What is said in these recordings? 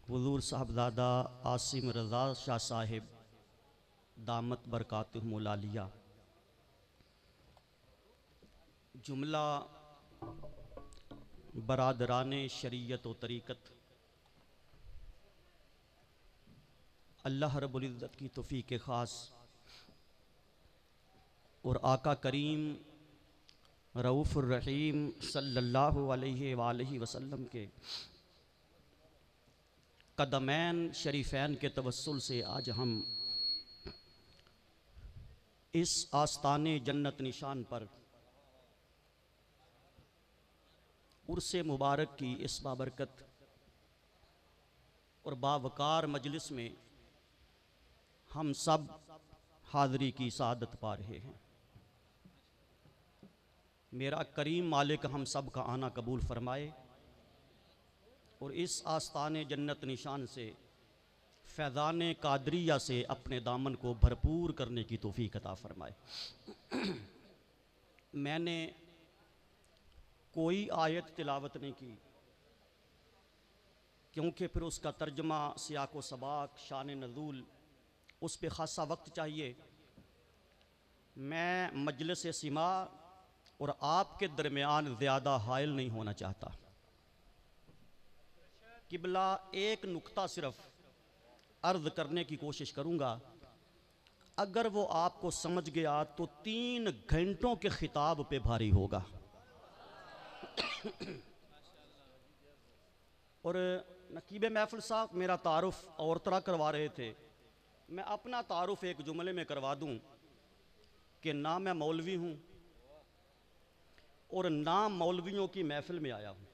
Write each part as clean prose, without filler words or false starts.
हुजूर साहबजादा आसिम रज़ा शाह साहिब दामत बरकातुहुमुल आलिया। जुमला बरादराने शरीयत व तरीक़त, अल्लाह रब्बुल इज़्ज़त की तौफ़ीक़ ख़ास और आका करीम रऊफ़ुर रहीम सल्लल्लाहु अलैहि वसल्लम के कदमैन शरीफ़ैन के तवस्सुल से आज हम इस आस्ताने जन्नत निशान पर उर्से मुबारक की इस बाबरकत और बावकार मजलिस में हम सब हाज़री की सादत पा रहे हैं। मेरा करीम मालिक हम सब का आना कबूल फरमाए और इस आस्ताने जन्नत निशान से फैज़ाने कादरिया से अपने दामन को भरपूर करने की तौफ़ीक़ अता फरमाए। मैंने कोई आयत तिलावत नहीं की क्योंकि फिर उसका तर्जमा, सियाक़ व सबाक, शान नज़ूल, उस पर ख़ासा वक्त चाहिए। मैं मजलिस सिमा और आपके दरमियान ज़्यादा हायल नहीं होना चाहता। किबला एक नुक्ता सिर्फ अर्ज़ करने की कोशिश करूँगा, अगर वो आपको समझ गया तो 3 घंटों के खिताब पे भारी होगा। और नकीब महफिल साहब मेरा तारुफ और तरह करवा रहे थे, मैं अपना तारुफ एक जुमले में करवा दूं कि ना मैं मौलवी हूं और ना मौलवियों की महफिल में आया हूं।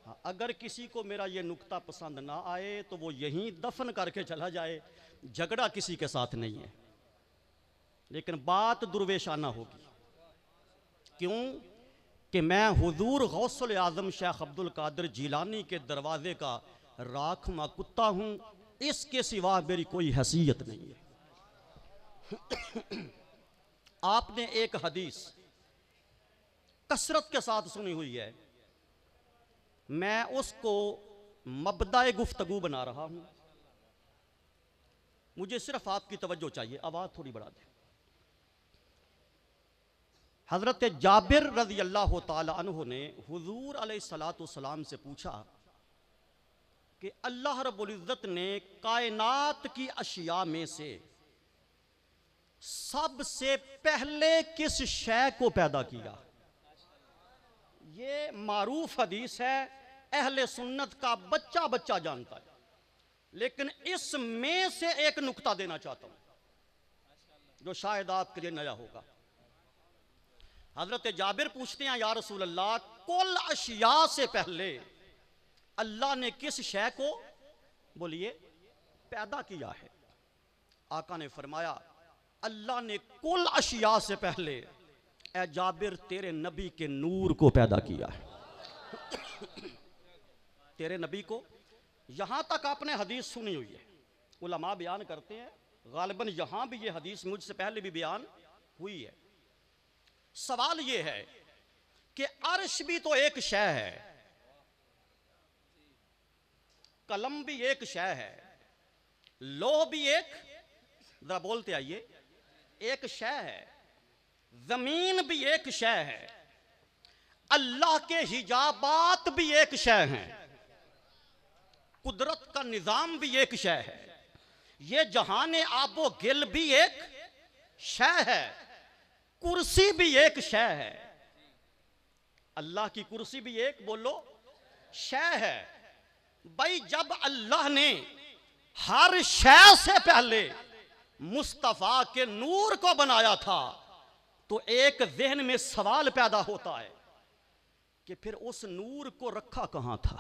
हाँ, अगर किसी को मेरा ये नुक्ता पसंद ना आए तो वो यहीं दफन करके चला जाए, झगड़ा किसी के साथ नहीं है, लेकिन बात दुर्वेशाना होगी। क्यों कि मैं हुजूर गौसुल आज़म शेख अब्दुल कादिर जिलानी के दरवाजे का राखमा कुत्ता हूं, इसके सिवा मेरी कोई हैसियत नहीं है। आपने एक हदीस कसरत के साथ सुनी हुई है, मैं उसको मबदाए गुफ्तगू बना रहा हूं। मुझे सिर्फ आपकी तवज्जो चाहिए, आवाज़ थोड़ी बढ़ा दें। हज़रत जाबिर रज़ी अल्लाह ताला अन्हु ने हुजूर अलैहिस्सलातु वस्सलाम से पूछा कि अल्लाह रब्बुल इज़्ज़त ने कायनात की अशिया में से सबसे पहले किस शय को पैदा किया। ये मारूफ हदीस है, अहले सुन्नत का बच्चा बच्चा जानता है, लेकिन इसमें से एक नुक्ता देना चाहता हूं जो शायद आपके लिए नया होगा। हजरत जाबिर पूछते हैं, या रसूल अल्लाह, कुल अशिया से पहले अल्लाह ने किस शय को, बोलिए, पैदा किया है। आका ने फरमाया, अल्लाह ने कुल अशिया से पहले ए जाबिर तेरे नबी के नूर को पैदा किया है। तेरे नबी को, यहां तक आपने हदीस सुनी हुई है, उलमा बयान करते हैं, गालिबन यहां भी ये हदीस मुझसे पहले भी बयान हुई है। सवाल ये है कि अर्श भी तो एक शय है, कलम भी एक शय है, लोह भी एक, जरा बोलते आइए, एक शय है, जमीन भी एक शय है, अल्लाह के हिजाबात भी एक शय हैं, कुदरत का निजाम भी एक शय है, ये जहाने आबो गिल भी एक शय है, कुर्सी भी एक शय है। अल्लाह की कुर्सी भी एक, बोलो, शय है। भाई जब अल्लाह ने हर शय से पहले मुस्तफा के नूर को बनाया था तो एक जहन में सवाल पैदा होता है कि फिर उस नूर को रखा कहां था।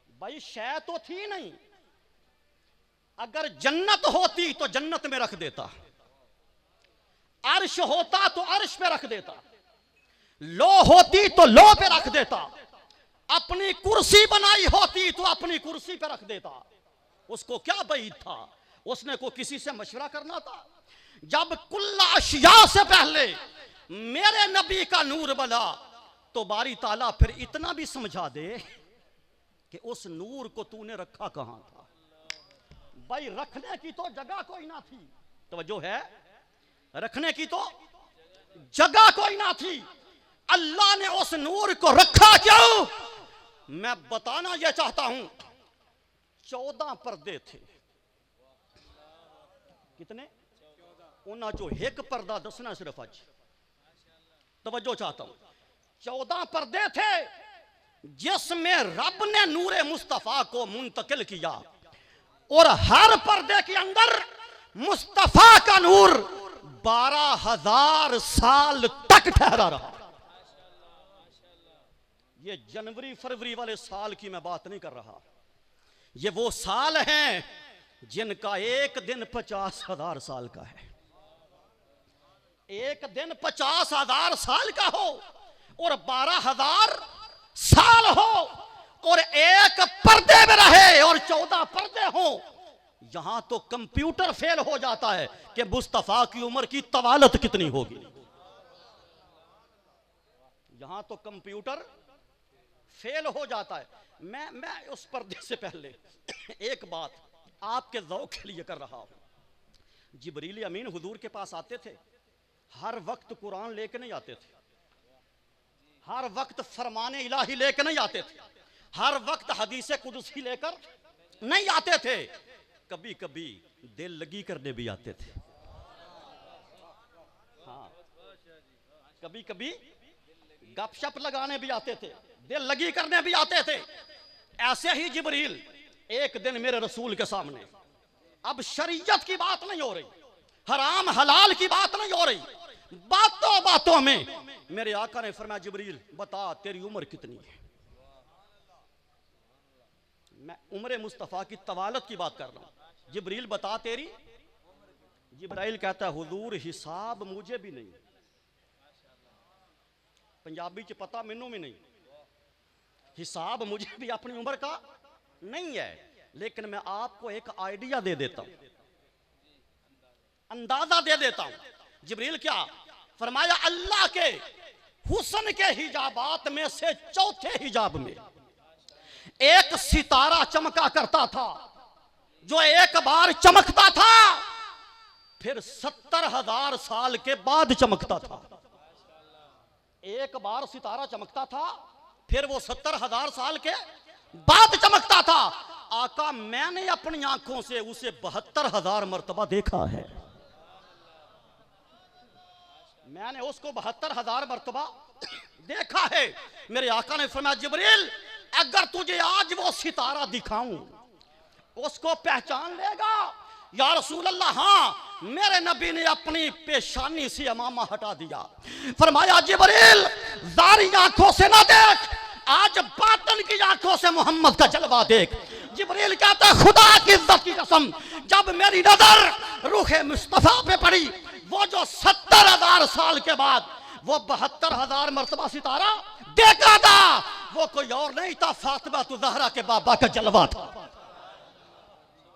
भाई शय तो थी नहीं, अगर जन्नत होती तो जन्नत में रख देता, अर्श होता तो अर्श पे रख देता, लो होती तो लो पे रख देता, अपनी कुर्सी बनाई होती तो अपनी कुर्सी पे रख देता। उसको क्या बैद था, उसने को किसी से मशवरा करना था। जब कुल्ला अशिया से पहले मेरे नबी का नूर बना तो बारी ताला फिर इतना भी समझा दे कि उस नूर को तूने रखा कहां था। भाई रखने की तो जगह कोई ना थी, तवज्जो है, रखने की तो जगह कोई ना थी, अल्लाह ने उस नूर को रखा क्यों? मैं बताना यह चाहता हूं, 14 पर्दे थे। कितने? उन्हें जो एक पर्दा दसना सिर्फ आज तवज्जो चाहता हूं। 14 पर्दे थे जिसमें रब ने नूरे मुस्तफा को मुंतकिल किया, और हर पर्दे के अंदर मुस्तफा का नूर 12,000 साल तक ठहरा रहा। ये जनवरी फरवरी वाले साल की मैं बात नहीं कर रहा, ये वो साल हैं जिनका एक दिन 50,000 साल का है। एक दिन 50,000 साल का हो और 12,000 साल हो और एक पर्दे में रहे और 14 पर्दे हो, यहां तो कंप्यूटर फेल हो जाता है कि मुस्तफा की उम्र की तवालत कितनी होगी। यहां तो कंप्यूटर फेल हो जाता है। मैं उस पर्दे से पहले एक बात आपके ज़ौक़ के लिए कर रहा हूं। जिब्रील अमीन हुजूर के पास आते थे, हर वक्त कुरान लेके नहीं आते थे, हर वक्त फरमाने इलाही लेके नहीं आते थे, हर वक्त हदीसे कुदसी लेकर नहीं आते थे, कभी कभी दिल लगी करने भी आते थे। हाँ, कभी कभी गपशप लगाने भी आते थे, दिल लगी करने भी आते थे। ऐसे ही जिब्रील एक दिन मेरे रसूल के सामने, अब शरीयत की बात नहीं हो रही, हराम हलाल की बात नहीं हो रही, बातों बातों में मेरे आका ने फरमाया, जिब्रील बता तेरी उम्र कितनी है। मैं उम्र मुस्तफा की तवालत की बात कर रहा हूं। जिब्रील बता तेरी। जिब्राइल कहता है, हुजूर हिसाब मुझे भी नहीं, पंजाबी च पता मैनू भी नहीं, हिसाब मुझे भी अपनी उम्र का नहीं है, लेकिन मैं आपको एक आइडिया दे देता हूं, अंदाजा दे देता हूं। जिब्रील क्या फरमाया, अल्लाह के हुस्न के हिजाबात में से चौथे हिजाब में एक सितारा चमका करता था, जो एक बार चमकता था फिर 70,000 साल के बाद चमकता था। एक बार सितारा चमकता था, फिर वो 70,000 साल के बाद चमकता था। आका मैंने अपनी आंखों से उसे 72,000 मर्तबा देखा है। मैंने उसको 72,000 मर्तबा देखा है। मेरे आका ने फरमाया, जिब्रील अगर तुझे आज वो सितारा दिखाऊं उसको पहचान लेगा? या रसूल अल्लाह, हाँ। मेरे नबी ने अपनी पेशानी से अमामा हटा दिया, फरमाया जिब्रील जारी आंखों से ना देख, आज बातन की आंखों से मोहम्मद का जलवा देख। जिब्रील कहता है, खुदा की इज्जत की कसम, जब मेरी नजर रूहे मुस्तफा पे पड़ी, वो जो 70,000 साल के बाद वो 72,000 मर्तबा सितारा देखा था, वो कोई और नहीं था, फातिमा तो ज़हरा के बाबा का जलवा था,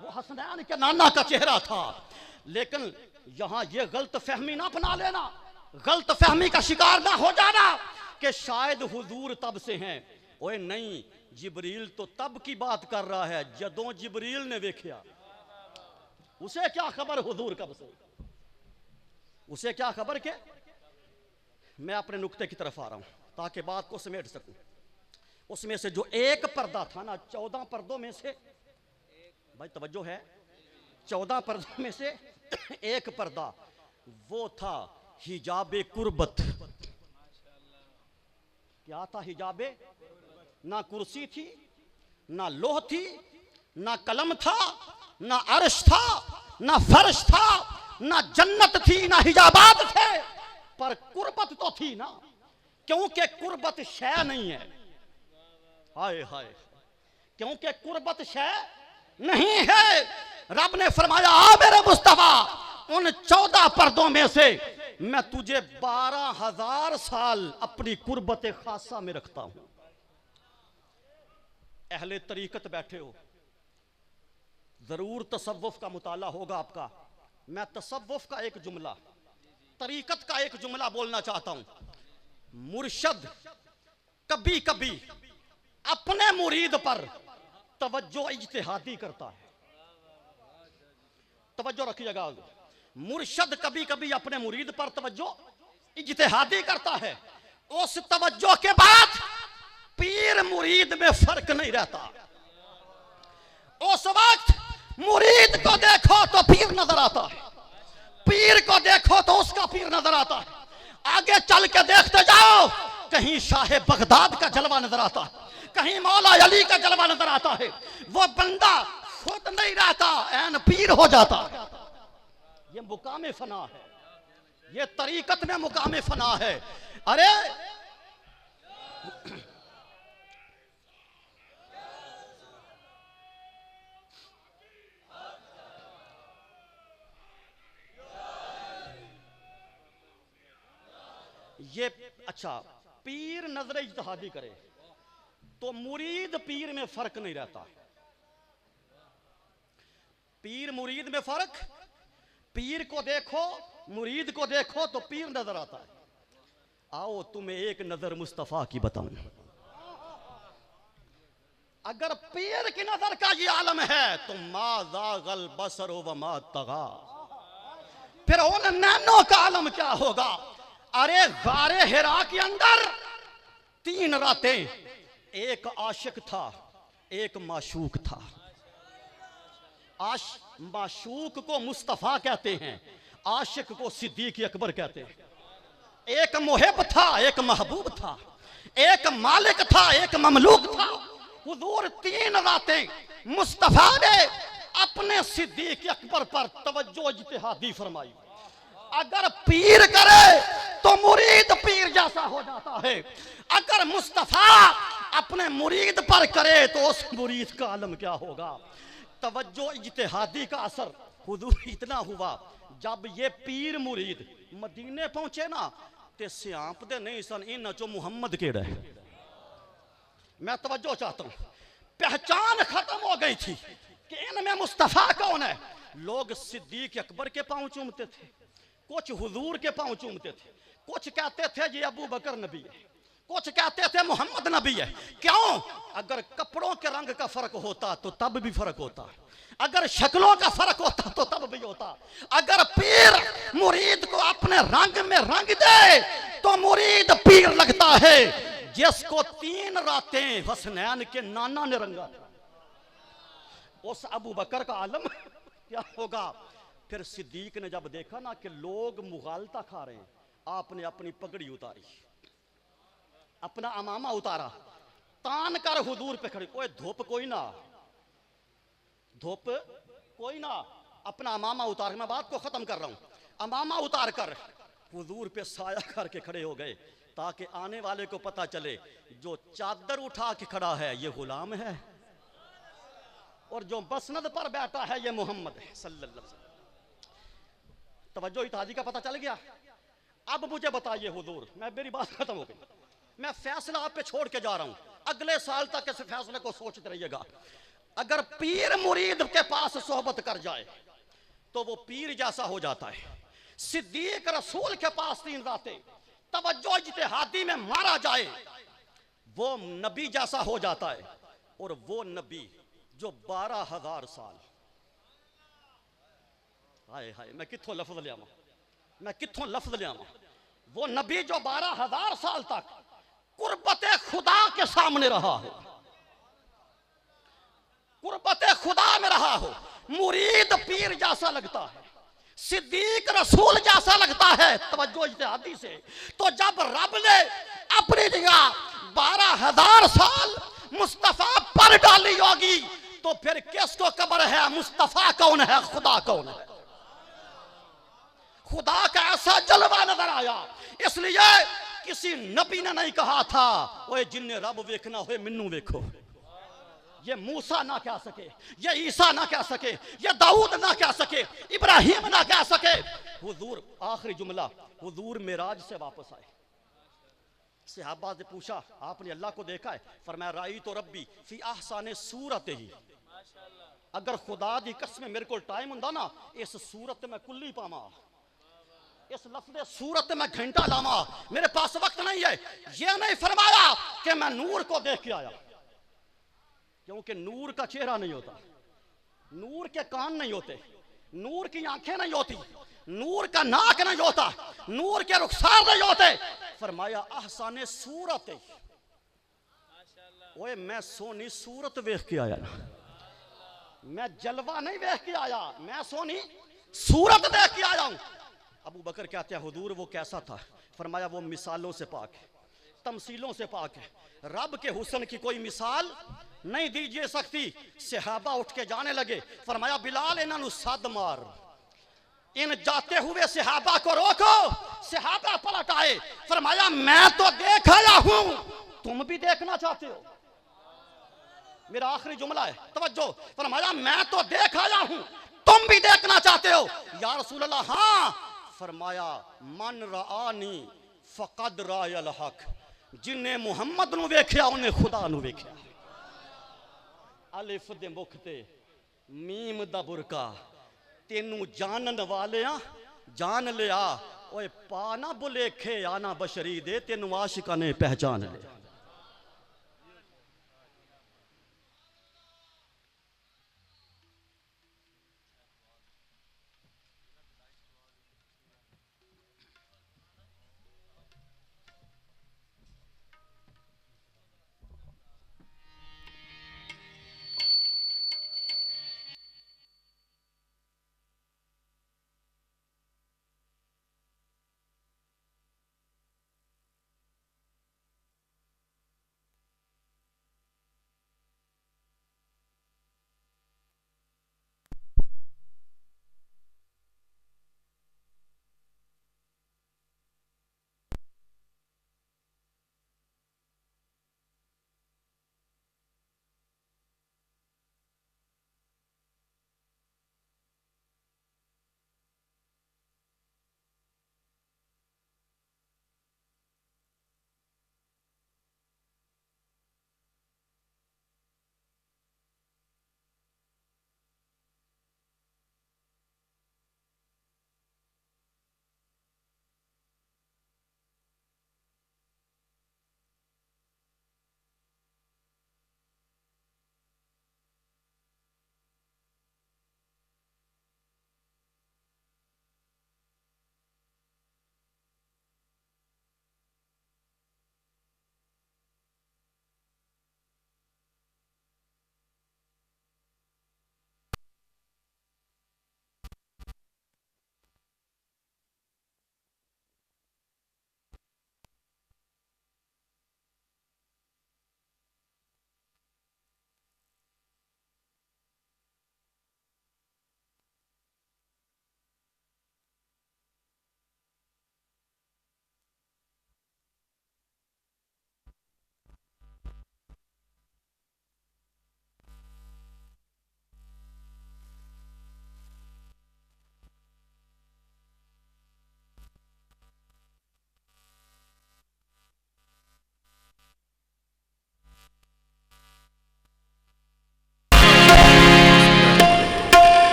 वो हसनैन के नाना का चेहरा था। लेकिन यहां ये गलत फहमी ना बना लेना, गलत फहमी का शिकार ना हो जाना कि शायद हुजूर तब से हैं। ओए नहीं, जिब्रील तो तब की बात कर रहा है जदों जिब्रील ने देखा। उसे क्या खबर हुजूर कब से, उसे क्या खबर के। मैं अपने नुक्ते की तरफ आ रहा हूं ताकि बात को समेट सकूं। उसमें से जो एक पर्दा था ना, 14 पर्दों में से, भाई तवज्जो है, 14 पर्दों में से एक पर्दा वो था हिजाबे कुर्बत। क्या था हिजाबे? ना कुर्सी थी, ना लोह थी, ना कलम था, ना अर्श था, ना फर्श था, ना जन्नत थी, ना हिजाबात थे, पर कुर्बत तो थी ना, क्योंकि कुर्बत शय नहीं है। हाय हाय, क्योंकि कुर्बत शय नहीं है। रब ने फरमाया, आ मेरे मुस्तफा, उन 14 पर्दों में से मैं तुझे 12,000 साल अपनी कुर्बत खासा में रखता हूं। अहले तरीकत बैठे हो, जरूर तसव्वुफ का मुताला होगा आपका। मैं तसव्वुफ का एक जुमला, तरीकत का एक जुमला बोलना चाहता हूं। मुर्शद कभी कभी अपने मुरीद पर तवज्जो इज्तिहादी करता है। तवज्जो रखिएगा, मुर्शद कभी कभी अपने मुरीद पर तवज्जो इज्तिहादी करता है। उस तवज्जो के बाद पीर मुरीद में फर्क नहीं रहता। उस वक्त मुरीद को देखो तो पीर नजर आता है, पीर को देखो तो उसका पीर नजर आता है। आगे चल के देखते जाओ, कहीं शाह बगदाद का जलवा नजर आता है, कहीं मौला अली का जलवा नजर आता है। वो बंदा खुद नहीं रहता, ऐन पीर हो जाता है। ये मुकाम फना है, ये तरीकत में मुकाम फना है। अरे ये अच्छा, पीर नजर इज्तिहादी करे तो मुरीद पीर में फर्क नहीं रहता। पीर मुरीद में फर्क, पीर को देखो मुरीद को देखो तो पीर नजर आता है। आओ तुम्हें एक नजर मुस्तफा की बताऊं। अगर पीर की नजर का ये आलम है तो मा ज़ाग़ल बसर व मा तग़ा, फिर उन नैनों का आलम क्या होगा। अरे गारे हिरा के अंदर 3 रातें, एक आशिक था, एक माशूक था। माशूक को मुस्तफा कहते हैं, आशिक को सिद्दीक अकबर कहते हैं। एक मुहिब था, एक महबूब था, एक मालिक था, एक ममलूक था। हुजूर 3 रातें मुस्तफा ने अपने सिद्दीक अकबर पर तवज्जो इज्तिहादी फरमाई। अगर पीर करे तो मुरीद पीर जैसा हो जाता है, अगर मुस्तफा अपने मुरीद पर करे तो उस मुरीद का आलम क्या होगा। तवज्जो इज्तिहादी का असर हुजूर इतना हुआ, जब ये पीर मुरीद मदीने पहुंचे ना ते सियांपदे नहीं सन इन चो मुहम्मद केड़ा है। मैं तवज्जो चाहता हूं, पहचान खत्म हो गई थी कि इनमें मुस्तफा कौन है। लोग सिद्दीक अकबर के पांव चूमते थे, कुछ हुजूर के पांव चूमते थे, कुछ कहते थे ये अबू बकर नबी है, कुछ कहते थे मोहम्मद नबी है। क्यों? अगर कपड़ों के रंग का फर्क होता तो तब भी फर्क होता, अगर शक्लों का फर्क होता तो तब भी होता। अगर पीर मुरीद को अपने रंग में रंग दे तो मुरीद पीर लगता है। जिसको 3 रातें हसनैन के नाना ने रंगा था, उस अबू बकर का आलम क्या होगा। फिर सिद्दीक ने जब देखा ना कि लोग मुगालता खा रहे हैं, आपने अपनी पगड़ी उतारी, अपना अमामा उतारा, तान कर हुजूर पे खड़े। कोई धूप कोई ना, धूप कोई ना, अपना अमामा उतार। मैं बात को खत्म कर रहा हूं। अमामा उतार कर हुजूर पे साया करके खड़े हो गए, ताकि आने वाले को पता चले जो चादर उठा के खड़ा है ये गुलाम है, और जो मसनद पर बैठा है ये मोहम्मद है सल्लल्लाहु अलैहि वसल्लम। तवज्जो इत्तेहादी का पता चल गया। अब मुझे बताइए हुजूर, मेरी बात खत्म हो गई, मैं फैसला आप पे छोड़ के जा रहा हूं। अगले साल तक इस फैसले को सोचते रहिएगा। अगर पीर मुरीद के पास सोहबत कर जाए तो वो पीर जैसा हो जाता है। सिद्दीक रसूल के पास 3 रातें तवज्जो इज्तिहादी में मारा जाए, वो नबी जैसा हो जाता है। और वो नबी जो 12,000 साल, हाय हाय मैं कित्थों लफ्ज लिया, मैं कित्थों लफ्ज लिया। वो नबी जो 12,000 साल तक कुर्बते खुदा के सामने रहा हो, कुर्बते खुदा में रहा हो, मुरीद पीर जैसा लगता है, सिद्दीक रसूल जैसा लगता है तवज्जो इज्तिहादी से। तो जब रब ने अपनी जगह 12,000 साल मुस्तफा पर डाली होगी तो फिर किसको कब्र है। मुस्तफा कौन है, खुदा कौन है। खुदा का ऐसा जलवा नजर आया, इसलिए किसी नबी ने नहीं कहा था ओए जिन्ने रब वेखना होए मिन्नू वेखो। ये मूसा ना कह सके, ये ईसा ना कह सके, ये दाऊद ना कह सके, इब्राहिम ना कह सके। हुजूर आखिरी जुमला, हुजूर मेराज से वापस आए, सहाबा से पूछा आपने अल्लाह को देखा है? फरमाया राई तो रब्बी फी ahsani सूरत ही। अगर खुदा दी कसम मेरे को टाइम हुंदा ना इस सूरत में कुल्ली पावा, इस लफ्ज़ सूरत में घंटा लामा, मेरे पास वक्त नहीं है। ये नहीं फरमाया कि मैं नूर को देख के आया, क्योंकि नूर का चेहरा नहीं होता, नूर के कान नहीं होते, नूर की आंखें नहीं होती, नूर का नाक नहीं होता, नूर के रुखसार नहीं होते। फरमाया अहसाने सूरत, ओए मैं सोनी सूरत वेख के आया ना, मैं जलवा नहीं वेख के आया, मैं सोनी सूरत देख के आया हूं। अबू बकर कहते हैं हुजूर वो कैसा था? फरमाया वो मिसालों से पाक है, तमसीलों से पाक है, रब के हुस्न की कोई मिसाल नहीं दीजिए सकती। सहाबा उठ के जाने लगे। फरमाया बिलाल इन्हों सद मार, इन जाते हुए सहाबा को रोको। सहाबा पलट आए। फरमाया मैं तो देख आया हूं, तुम भी देखना चाहते हो? मेरा आखिरी जुमला है, तवज्जो। फरमाया मैं तो देख आया हूं, तुम भी देखना चाहते हो? या रसूल अल्लाह हाँ। फरमाया मन रानी फकद रायल हक, जिन्हें मुहम्मद नु वेख्या उन्हें खुदा नु वेख्या। अलिफ दे मुख ते मीम दा बुरका, तेनू जानन वालिया जान लिया। ओए पाना बुलेखे आना बशरी दे, तेनू आशिका ने पहचान लिया।